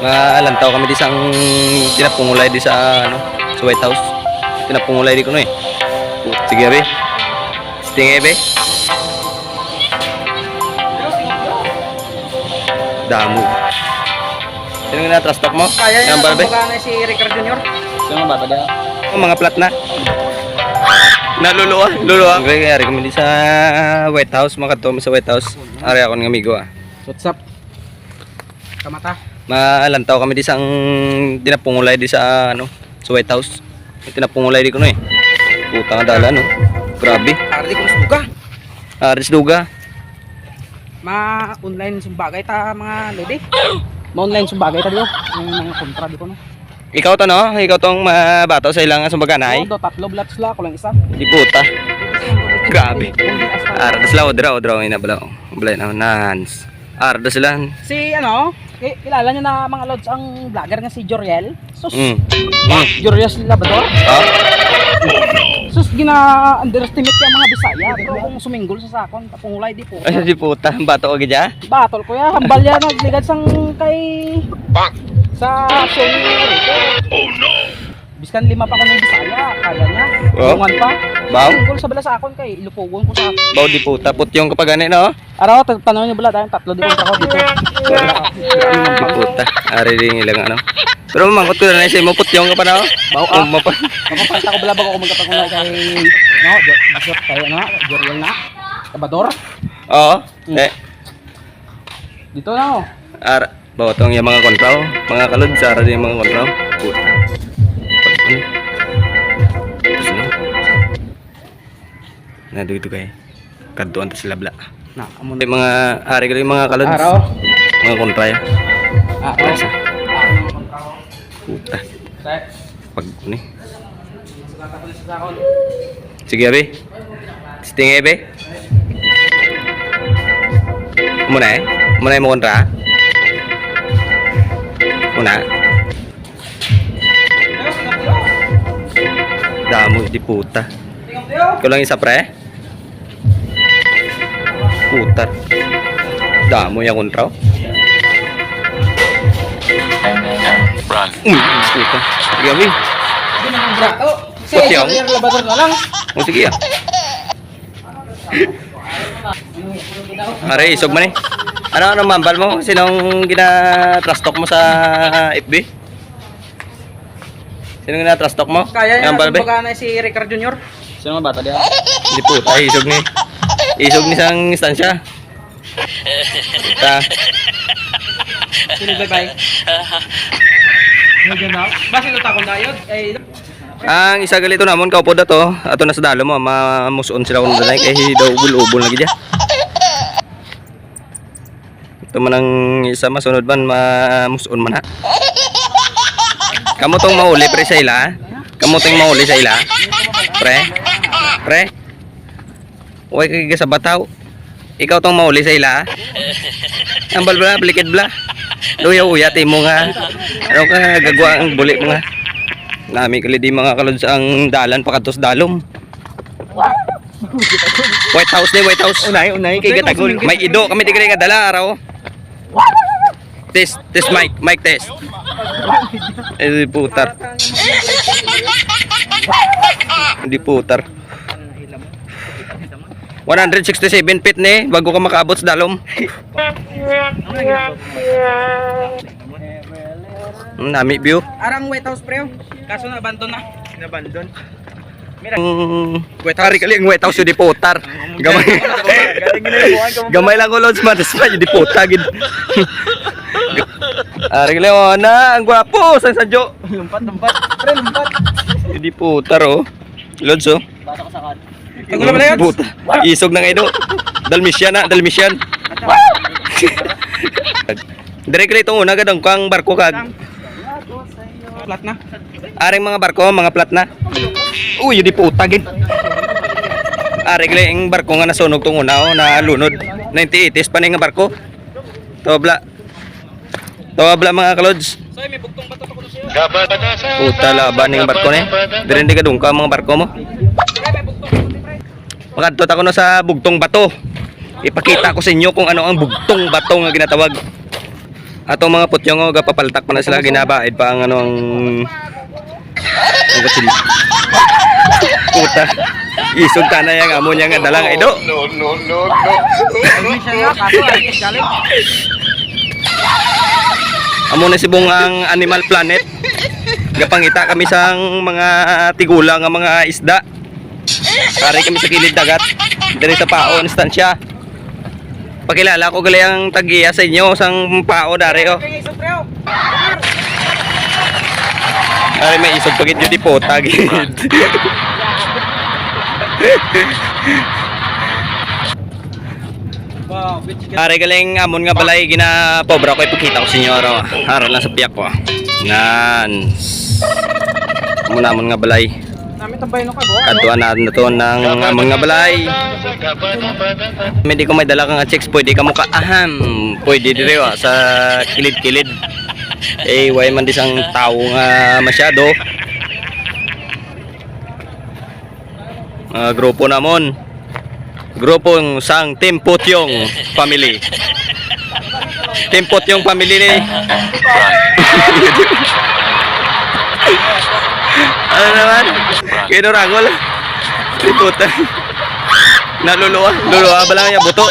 Malantaw kami di sang tinapungulay di sa ano, sa White House. Tinapungulay di kuno eh. Sige be. Stinge be. Damo. Sino nga na-trust talk mo? Kaya Yang niya balbe? na si Ricardo Jr. Sino nga bata dia? Mga plat na. Luluwa. Kaya kami di sa White House, makadto sa White House. Ari ako ng amigo ah. What's up? Kamata. Malantaw kami di sang tinapungulay di sa ano, sa White House. Tinapungulay di kuno eh. Puta nga dala no. Grabe. Ardi ko suga. Aris duga. Ma-online sumbagay ta mga lodi. Ma-online sumbagay ta diyo. Yung mga kontra di ko no. Ikaw to no? Ikaw tong mabato sa ilang sumbaganay. Do tatlo blood sila ko lang isa. Di puta. Grabe. Arda sila odra ina bala. Balay na nans. Arda sila. Si ano, kilala niyo na mga lods ang vlogger nga si Joriel. Sus. Joriel Labrador. Oh. Sus gina-underestimate yung mga Bisaya. Pero kung suminggol sa sakon, tapungulay di po. Ay di puta, bato ka gidya. Batol ko ya, hambal yan nagligad sang kay sa Sony. Oh no. Biskan 5 pa ko ng Bisaya, kaya niya. Oh. Lungan pa. Baw? Suminggol sa bala sakon kay ilupugon ko sa. Baw di puta, putyong kapag gani no? Araw tanong niyo bala dahil tatlo di kontra ko dito. Di puta. Ari din ilang ano. Pero mangkot ko na sa mo putyong ka pa na. Baw ah. Mapapanta ko bala bago ako magkapangulay kay no, Bishop kay ano, Joriel na. Labrador. Oo. Eh, Dito na oh. bawa tong yung mga kontraw, mga kalod sa din yung mga kontraw. Puta. Tapos no. Na dito kay. Kadtuan ta sila bla. Na, amo Yung mga ari ko yung mga kalod. Araw. Mga kontra ya. Araw. Puta. Set. Pag ni. Sige be. Stinge be. Muna mo kontra. Muna. Damo di puta. Ikaw lang isa pre. Puta. Damo yung kontra. Run. Puta. Sige be. Hindi na ang brato. Si Putyong. Joriel Labrador na lang. O sige ah. Are, isog man eh. Ano mambal mo? Sinong gina-trust talk mo sa FB? Sinong gina-trust talk mo? Kaya niya Mambal be? kumbaga na si Ricardo Jr. Sino nga bata dia? Hindi puta, isog ni. Isog ni sang instansya. Puta. Sino ba bay? Medyo na. Basta ito takon na yun. Ay, Ang isa galito namon kaupo da to. Ato na sa dalo mo, mamuson sila kuno dai kay daw ubol-ubol lagi dia. Ito man ang isa masunod ban mamuson man ha. Kamu tong mauli pre sa ila? Kamu tong mauli sa ila? Pre. Uy kay sa bataw. Ikaw tong mauli sa ila? Ambal bla, blikid bla. Luya-uya ti mo nga. Ano ka gagwa ang buli mo nga. Nami kali di mga kalod sa ang dalan pakadtos dalom. White House ni White House. Unay kay gatagol. May ido kami tigre nga dala araw. Test mic test. Eh putar. Hindi putar. 167 feet ni bago ka makaabot sa dalom. Nami view. arang White House pre. Kaso na abandon na. Abandon. White House kali ang White House yung di putar. Gamay. Gamay lang ko lods matas pa yung di putar gid. Ari Leona, ang gwapo sang sadyo. Lumpat. Pre, lumpat. Yung di putar oh. Lods oh. Bata ko sakad. Tagulo ba na yun? Puta. Isog na kayo. Dalmatian. Directly itong una gadang kang barko kag. Plat na. Aring mga barko, mga plat na. Uy, yun di puta gid. Aring ang barko nga nasunog tong una oh, na lunod. 98s pa na nga barko. Tawabla mga kalods. So, may bugtong bato ko siya. Puta laban ng barko na. Dire di kadungka mga barko mo. Makadtot ako no sa bugtong bato. ipakita ko sa inyo kung ano ang bugtong batong nga ginatawag. Atong mga putyong nga papaltak pa na sila, ginabaid pa ang ano ang kutsil. Puta. Isog tanay ang amo niya nga dalang ido. Almi siya nga, kaso artist galing. Amo na si Bong ang Animal Planet. Gapangita kami sang mga tigula nga mga isda. Pare kami sa kilid dagat. Diri sa Pao instansya. Pakilala ko gali ang tagiya sa inyo sang Pao dari oh. Ay may isog pagit jud di pota gid. Wow, bitch. Pare galing amon nga balay ginapobra ko ipakita ko sa inyo aro. Aral lang sa piyak ko. Nan. Amon nga balay. Namin tambay no kago. Kaduan na to ng amon nga balay. Hindi ko may dala kang chicks, pwede ka mo ka aham. Pwede dire wa sa kilid-kilid. Eh way man disang tao nga masyado. Grupo namon. Grupong sang Team Putyong family. Team Putyong family ni. Ano naman? Kinurangol. Liputan. Naluluwa. Luluwa ba lang niya buto?